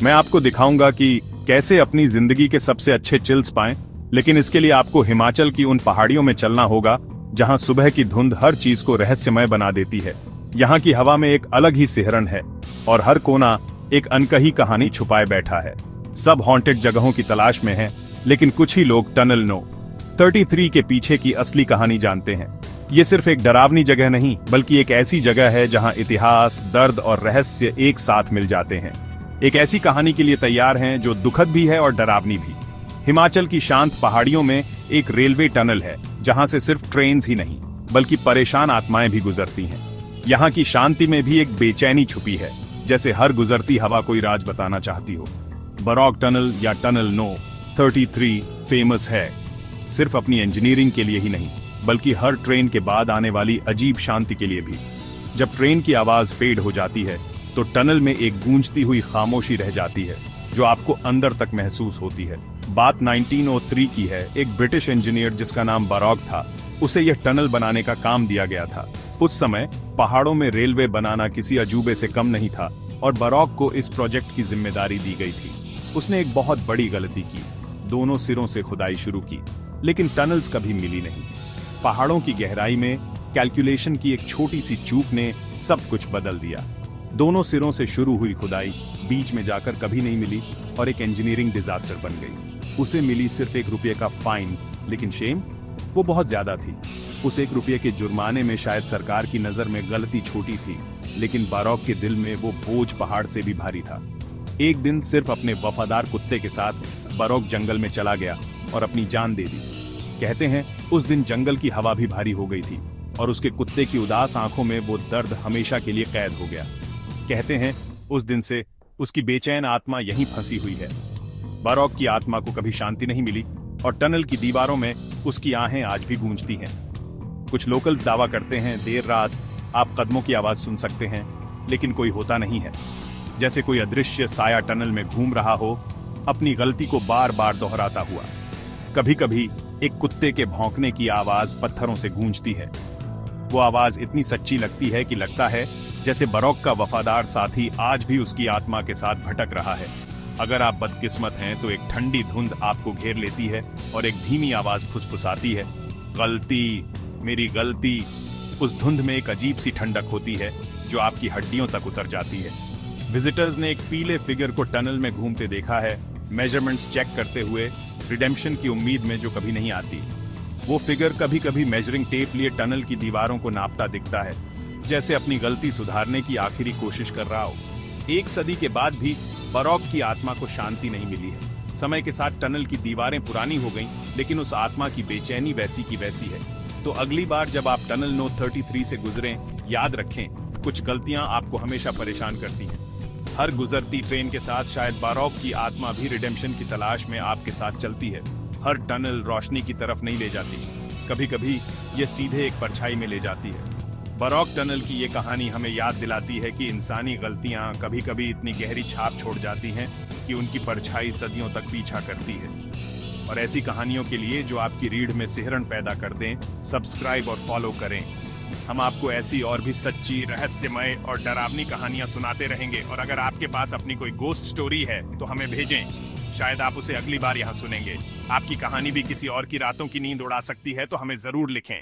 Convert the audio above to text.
मैं आपको दिखाऊंगा कि कैसे अपनी जिंदगी के सबसे अच्छे चिल्स पाएं, लेकिन इसके लिए आपको हिमाचल की उन पहाड़ियों में चलना होगा जहां सुबह की धुंध हर चीज को रहस्यमय बना देती है। यहाँ की हवा में एक अलग ही सिहरन है और हर कोना एक अनकही कहानी छुपाए बैठा है। सब हॉन्टेड जगहों की तलाश में हैं, लेकिन कुछ ही लोग टनल नो 33 के पीछे की असली कहानी जानते हैं। ये सिर्फ एक डरावनी जगह नहीं, बल्कि एक ऐसी जगह है जहां इतिहास, दर्द और रहस्य एक साथ मिल जाते हैं। एक ऐसी कहानी के लिए तैयार हैं जो दुखद भी है और डरावनी भी। हिमाचल की शांत पहाड़ियों में एक रेलवे टनल है जहां से सिर्फ ट्रेन ही नहीं, बल्कि परेशान आत्माएं भी गुजरती हैं। यहाँ की शांति में भी एक बेचैनी छुपी है, जैसे हर गुजरती हवा कोई राज बताना चाहती हो। बरौग टनल या टनल नो 33 फेमस है सिर्फ अपनी इंजीनियरिंग के लिए ही नहीं, बल्कि हर ट्रेन के बाद आने वाली अजीब शांति के लिए भी। जब ट्रेन की आवाज फेड हो जाती है तो टनल में एक गूंजती हुई खामोशी रह जाती है जो आपको अंदर तक महसूस होती है। बात 1903 की है। एक ब्रिटिश इंजीनियर जिसका नाम बरौग था, उसे यह टनल बनाने का काम दिया गया था। उस समय पहाड़ों में रेलवे बनाना किसी अजूबे से कम नहीं था और बरौग को इस प्रोजेक्ट की जिम्मेदारी दी गई थी। उसने एक बहुत बड़ी गलती की, दोनों सिरों से खुदाई शुरू की, लेकिन टनल्स कभी मिली नहीं। पहाड़ों की गहराई में कैलकुलेशन की एक छोटी सी चूक ने सब कुछ बदल दिया। दोनों सिरों से शुरू हुई खुदाई बीच में जाकर कभी नहीं मिली और एक इंजीनियरिंग डिजास्टर बन गई। उसे मिली सिर्फ ₹1 का फाइन, लेकिन शेम वो बहुत ज्यादा थी। उस ₹1 के जुर्माने में शायद सरकार की नजर में गलती छोटी थी, लेकिन बरौग के दिल में वो बोझ पहाड़ से भी भारी था। एक दिन सिर्फ अपने वफादार कुत्ते के साथ बरौग जंगल में चला गया और अपनी जान दे दी। कहते हैं उस दिन जंगल की हवा भी भारी हो गई थी और उसके कुत्ते की उदास आंखों में वो दर्द हमेशा के लिए कैद हो गया। कहते हैं उस दिन से उसकी बेचैन आत्मा यहीं फंसी हुई है। बरौग की आत्मा को कभी शांति नहीं मिली और टनल की दीवारों में उसकी आहें आज भी गूंजती हैं। कुछ लोकल्स दावा करते हैं देर रात आप कदमों की आवाज सुन सकते हैं, लेकिन कोई होता नहीं है। जैसे कोई अदृश्य साया टनल में घूम रहा हो, अपनी गलती को बार बार दोहराता हुआ। कभी कभी एक कुत्ते के भौंकने की आवाज पत्थरों से गूंजती है। वो आवाज इतनी सच्ची लगती है कि लगता है जैसे बरौग का वफादार साथी आज भी उसकी आत्मा के साथ भटक रहा है। अगर आप बदकिस्मत हैं तो एक ठंडी धुंध आपको घेर लेती है और एक धीमी आवाज फुसफुसाती है, गलती, मेरी गलती। उस धुंध में एक अजीब सी ठंडक होती है जो आपकी हड्डियों तक उतर जाती है। विजिटर्स ने एक पीले फिगर को टनल में घूमते देखा है, मेजरमेंट्स चेक करते हुए, रिडेम्पशन की उम्मीद में जो कभी नहीं आती। वो फिगर कभी कभी मेजरिंग टेप लिए टनल की दीवारों को नापता दिखता है, जैसे अपनी गलती सुधारने की आखिरी कोशिश कर रहा हो। 1 सदी के बाद भी बरौग की आत्मा को शांति नहीं मिली है। समय के साथ टनल की दीवारें पुरानी हो गईं, लेकिन उस आत्मा की बेचैनी वैसी की वैसी है। तो अगली बार जब आप टनल नो 33 से गुजरें, याद रखें कुछ गलतियां आपको हमेशा परेशान करती हैं। हर गुजरती ट्रेन के साथ शायद बरौग की आत्मा भी रिडेम्पशन की तलाश में आपके साथ चलती है। हर टनल रोशनी की तरफ नहीं ले जाती, कभी कभी ये सीधे एक परछाई में ले जाती है। बरौग टनल की ये कहानी हमें याद दिलाती है कि इंसानी गलतियां कभी कभी इतनी गहरी छाप छोड़ जाती हैं कि उनकी परछाई सदियों तक पीछा करती है। और ऐसी कहानियों के लिए जो आपकी रीढ़ में सिहरन पैदा कर दें, सब्सक्राइब और फॉलो करें। हम आपको ऐसी और भी सच्ची, रहस्यमय और डरावनी कहानियां सुनाते रहेंगे। और अगर आपके पास अपनी कोई गोस्ट स्टोरी है तो हमें भेजें, शायद आप उसे अगली बार यहाँ सुनेंगे। आपकी कहानी भी किसी और की रातों की नींद उड़ा सकती है, तो हमें जरूर लिखें।